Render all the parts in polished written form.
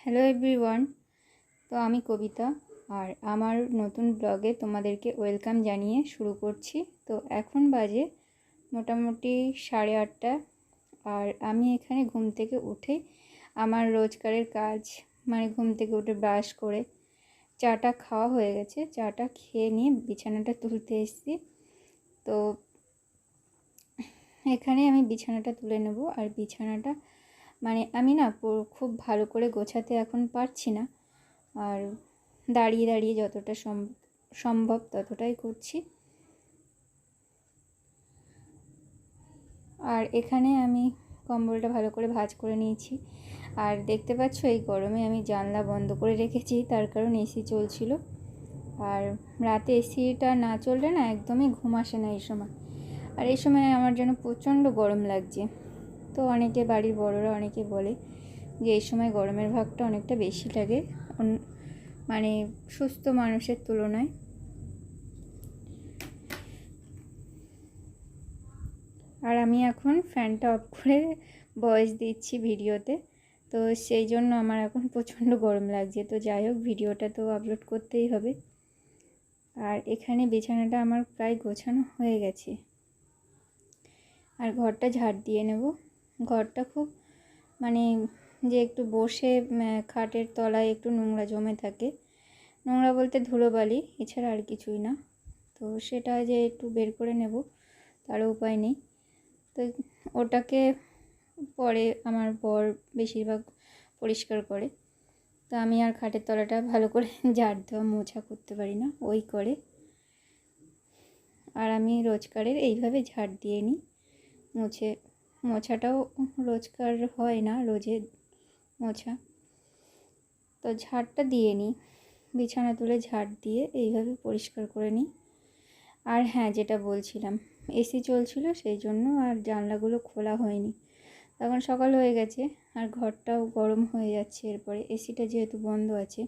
Hello everyone. তো আমি কবিতা আর আমার নতুন ব্লগে তোমাদেরকে ওয়েলকাম জানিয়ে শুরু করছি। তো এখন বাজে মোটামুটি 8:30। আর আমি এখানে ঘুম থেকে উঠে আমার রোজকারের কাজ মানে ঘুম থেকে উঠে ব্রাশ করে চাটা খাওয়া হয়ে গেছে। চাটা খেয়ে নিয়ে বিছানাটা তুলতে এসেছি। তো এখানে আমি বিছানাটা তুলে নেব। আর বিছানাটা মানে আমি না খুব ভালো করে গোছাতে এখন পারছি না। আর দাঁড়িয়ে দাঁড়িয়ে যতটা সম্ভব ততটাই করছি। আর এখানে আমি কম্বলটা ভালো করে ভাঁজ করে নিয়েছি। আর দেখতে পাচ্ছ এই গরমে আমি জানলা বন্ধ করে রেখেছি, তার কারণ এসি চলছিল। আর রাতে এসিটা না চললে না একদমই ঘুম আসে না এই সময়। আর এই সময় আমার যেন প্রচণ্ড গরম লাগছে। তো অনেকে বাড়ির বড়রা অনেকে বলে যে এই সময় গরমের ভাগটা অনেকটা বেশি লাগে মানে সুস্থ মানুষের তুলনায়। আর আমি এখন ফ্যানটা অফ করে ভয়েস দিচ্ছি ভিডিওতে, তো সেই জন্য আমার এখন প্রচণ্ড গরম লাগছে। তো যাই হোক, ভিডিওটা তো আপলোড করতেই হবে। আর এখানে বিছানাটা আমার প্রায় গোছানো হয়ে গেছে। আর ঘরটা ঝাড় দিয়ে নেব। ঘরটা খুব মানে যে একটু বসে খাটের তলায় একটু নোংরা জমে থাকে, নোংরা বলতে ধুলোবালি, এছাড়া আর কিছুই না। তো সেটা যে একটু বের করে নেব তারও উপায় নেই। তো ওটাকে পরে আমার বর বেশিরভাগ পরিষ্কার করে। তো আমি আর খাটের তলাটা ভালো করে ঝাড় দেওয়া মোছা করতে পারি না, ওই করে। আর আমি রোজকারের এইভাবে ঝাড় দিয়ে নিই, মোছাটাও রোজকার হয় না, রোজে মোছা। তো ঝাড়টা দিয়ে নিই, বিছানা তুলে ঝাড় দিয়ে এইভাবে পরিষ্কার করে নিই। আর হ্যাঁ, যেটা বলছিলাম, এসি চলছিল সেই জন্য আর জানলাগুলো খোলা হয়নি। তখন সকাল হয়ে গেছে আর ঘরটাও গরম হয়ে যাচ্ছে এরপরে, এসিটা যেহেতু বন্ধ আছে।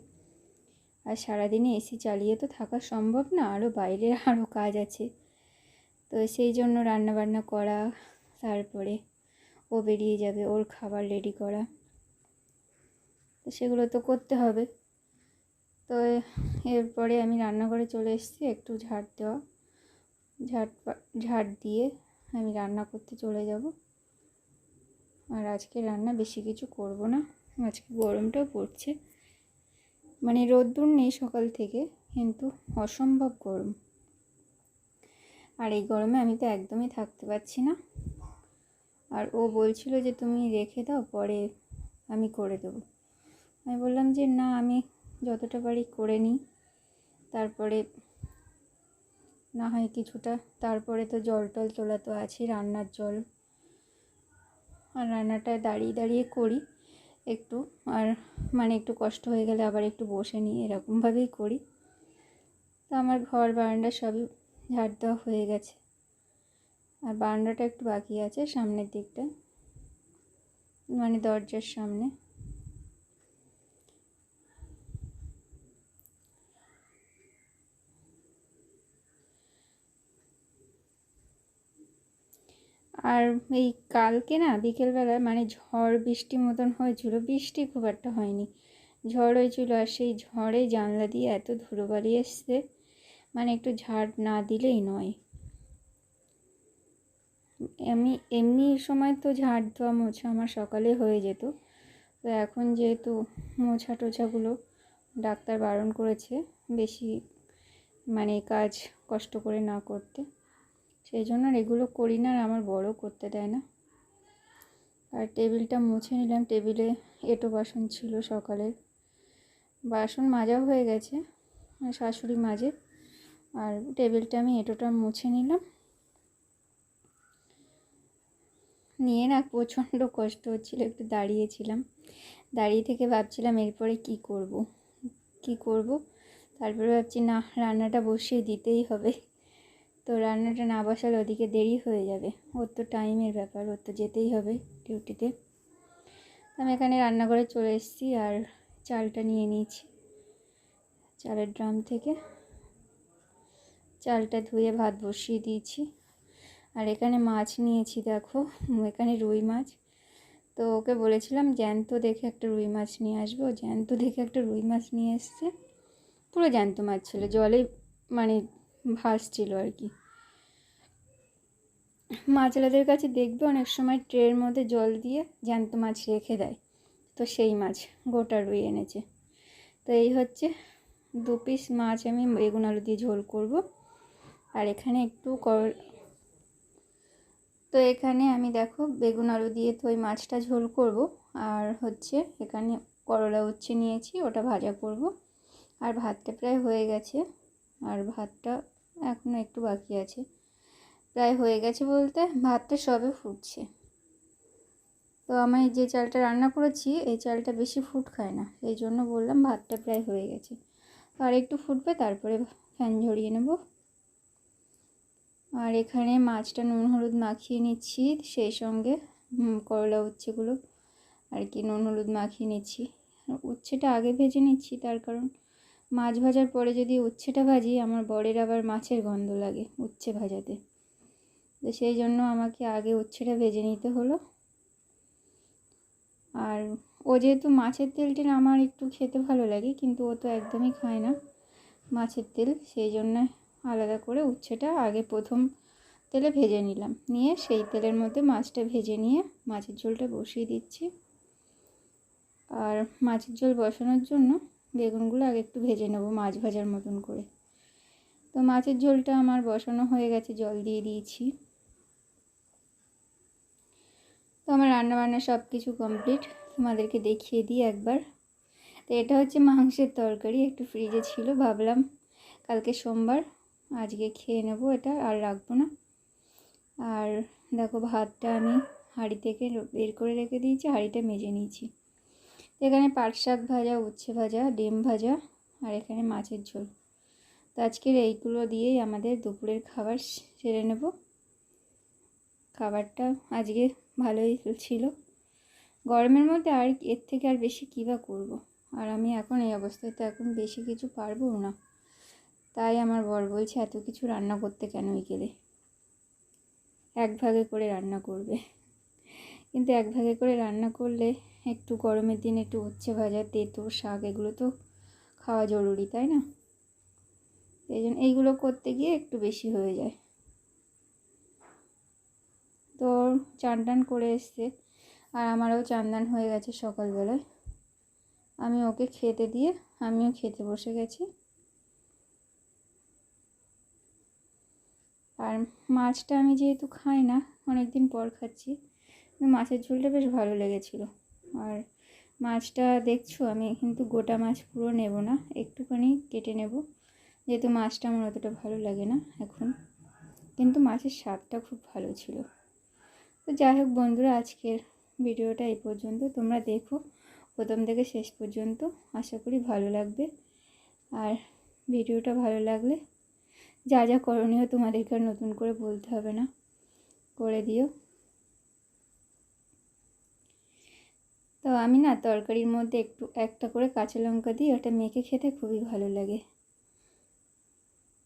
আর সারাদিনে এসি চালিয়ে তো থাকা সম্ভব না, আরও বাইরের আরও কাজ আছে। তো সেই জন্য রান্নাবান্না করা, তারপরে ও বেরিয়ে যাবে, ওর খাবার রেডি করা, তো সেগুলো তো করতে হবে। তো এরপরে আমি রান্নাঘরে চলে এসেছি একটু ঝাড় দেওয়া, ঝাড় দিয়ে আমি রান্না করতে চলে যাব। আর আজকে রান্না বেশি কিছু করব না, আজকে গরমটাও পড়ছে, মানে রোদ্দুর নেই সকাল থেকে, কিন্তু অসম্ভব গরম। আর এই গরমে আমি তো একদমই থাকতে পারছি না। আর ও বলছিল যে তুমি রেখে দাও, পরে আমি করে দেবো। আমি বললাম যে না, আমি যতটা পারি করে নিই, তারপরে না হয় কিছুটা, তারপরে তো জল টল তোলা তো আছে, রান্নার জল। আর রান্নাটা দাঁড়িয়ে দাঁড়িয়ে করি একটু, আর মানে একটু কষ্ট হয়ে গেলে আবার একটু বসে নিই, এরকমভাবেই করি। তো আমার ঘর বারান্দা সবই ঝাড় দেওয়া হয়ে গেছে। আর বারান্দাটা একটু বাকি আছে, সামনের দিকটা মানে দরজার সামনে। আর এই কালকে না বিকেলবেলায় মানে ঝড় বৃষ্টি মতন হয়েছিল, বৃষ্টি খুব একটা হয়নি, ঝড় হয়েছিল। আর সেই ঝড়ে জানলা দিয়ে এত ধুলোবালি এসছে, মানে একটু ঝাড় না দিলেই নয়। এমনি সময় তো ঝাড় দেওয়া মোছা আমার সকালে হয়ে যেত। তো এখন যেহেতু মোছা টোছাগুলো ডাক্তার বারণ করেছে বেশি মানে কাজ কষ্ট করে না করতে, সেই জন্য আর এগুলো করি না, আর আমার বড় করতে দেয় না। আর টেবিলটা মুছে নিলাম, টেবিলে এঁটো বাসন ছিল সকালের, বাসন মাজা হয়ে গেছে, শাশুড়ি মাজে। আর টেবিলটা আমি এঁটোটা মুছে নিলাম, নিয়ে না প্রচণ্ড কষ্ট হচ্ছিলো, একটু দাঁড়িয়েছিলাম, দাঁড়িয়ে থেকে ভাবছিলাম এরপরে কি করব। তারপরে ভাবছি না, রান্নাটা বসিয়ে দিতেই হবে। তো রান্নাটা না বসালে ওদিকে দেরি হয়ে যাবে, ওর তো টাইমের ব্যাপার, ওর তো যেতেই হবে ডিউটিতে। আমি এখানে রান্নাঘরে চলে এসেছি আর চালটা নিয়ে নিয়েছি চালের ড্রাম থেকে, চালটা ধুয়ে ভাত বসিয়ে দিয়েছি। আর এখানে মাছ নিয়েছি, দেখো এখানে রুই মাছ। তো ওকে বলেছিলাম জ্যান্ত দেখে একটা রুই মাছ নিয়ে আসবো, জ্যান্ত দেখে একটা রুই মাছ নিয়ে এসছে। পুরো জ্যান্ত মাছ ছিল, জলে মানে ভাসছিল আর কি। মাছওয়ালাদের কাছে দেখবে অনেক সময় ট্রের মধ্যে জল দিয়ে জ্যান্ত মাছ রেখে দেয়, তো সেই মাছ গোটা রুই এনেছে। তো এই হচ্ছে 2 পিস মাছ আমি বেগুন আলু দিয়ে ঝোল করব। আর এখানে একটু তো এখানে আমি দেখো বেগুন আলু দিয়ে তো ওই মাছটা ঝোল করব। আর হচ্ছে এখানে করলা উচ্ছে নিয়েছি, ওটা ভাজা করব। আর ভাতটা প্রায় হয়ে গেছে, আর ভাতটা এখনও একটু বাকি আছে। প্রায় হয়ে গেছে বলতে ভাতটা সবে ফুটছে। তো আমি যে চালটা রান্না করেছি এই চালটা বেশি ফুট খায় না, এই জন্য বললাম ভাতটা প্রায় হয়ে গেছে। আর একটু ফুটবে, তারপরে ফ্যান ঝরিয়ে নেব। আর এখানে মাছটা নুন হলুদ মাখিয়ে নিচ্ছি, সেই সঙ্গে করলা উচ্ছেগুলো আর কি নুন হলুদ মাখিয়ে নিচ্ছি। উচ্ছেটা আগে ভেজে নিচ্ছি, তার কারণ মাছ ভাজার পরে যদি উচ্ছেটা ভাজি আমার বরের আবার মাছের গন্ধ লাগে উচ্ছে ভাজাতে, তো সেই জন্য আমাকে আগে উচ্ছেটা ভেজে নিতে হলো। আর ও যেহেতু মাছের তেলটা আমার একটু খেতে ভালো লাগে, কিন্তু ও তো একদমই খায় না মাছের তেল, সেই জন্য আলাদা করে উচ্ছেটা আগে প্রথম তেলে ভেজে নিলাম, নিয়ে সেই তেলের মধ্যে মাছটা ভেজে নিয়ে মাছের ঝোলটা বসিয়ে দিচ্ছি। আর মাছের ঝোল বসানোর জন্য বেগুনগুলো আগে একটু ভেজে নেব মাছ ভাজার মতন করে। তো মাছের ঝোলটা আমার বসানো হয়ে গেছে, জল দিয়ে দিয়েছি। তো আমার রান্নাবান্না সব কিছু কমপ্লিট, তোমাদেরকে দেখিয়ে দিই একবার। তো এটা হচ্ছে মাংসের তরকারি, একটু ফ্রিজে ছিল, ভাবলাম কালকে সোমবার আজকে খেয়ে নেব এটা, আর রাখবো না। আর দেখো ভাতটা আমি হাঁড়ি থেকে বের করে রেখে দিয়েছি, হাঁড়িটা মেজে নিয়েছি। এখানে পাট শাক ভাজা, উচ্ছে ভাজা, ডিম ভাজা, আর এখানে মাছের ঝোল। তো আজকের এইগুলো দিয়েই আমাদের দুপুরের খাবার সেরে নেব। খাবারটা আজকে ভালোই ছিল, গরমের মধ্যে আর এর থেকে আর বেশি কী বা করবো। আর আমি এখন এই অবস্থায় তো এখন বেশি কিছু পারবো না, তাই আমার বর বলছে এত কিছু রান্না করতে কেন বিকেলে, এক ভাগে করে রান্না করবে। কিন্তু এক ভাগে করে রান্না করলে একটু গরমের দিনে একটু উচ্ছে ভাজা, তেঁতো শাক এগুলো তো খাওয়া জরুরি, তাই না? এই জন্য এইগুলো করতে গিয়ে একটু বেশি হয়ে যায়। তো চান টান করে এসছে, আর আমারও চান টান হয়ে গেছে সকালবেলায়। আমি ওকে খেতে দিয়ে আমিও খেতে বসে গেছি। আর মাছটা আমি যেহেতু খাই না, অনেক দিন পর খাচ্ছি, মাছের ঝোলটা বেশ ভালো লেগেছিলো। আর মাছটা দেখছো আমি কিন্তু গোটা মাছ পুরো নেব না, একটুখানি কেটে নেব, যেহেতু মাছটা আমার অতটা ভালো লাগে না এখন, কিন্তু মাছের স্বাদটা খুব ভালো ছিল। তো যাই হোক বন্ধুরা, আজকের ভিডিওটা এই পর্যন্ত, তোমরা দেখো প্রথম থেকে শেষ পর্যন্ত, আশা করি ভালো লাগবে। আর ভিডিওটা ভালো লাগলে যা যা করণীয় তোমাদেরকে আর নতুন করে বলতে হবে না, করে দিও। তো আমি না তরকারির মধ্যে একটা করে কাঁচা লঙ্কা দিই, ওটা মেখে খেতে খুবই ভালো লাগে।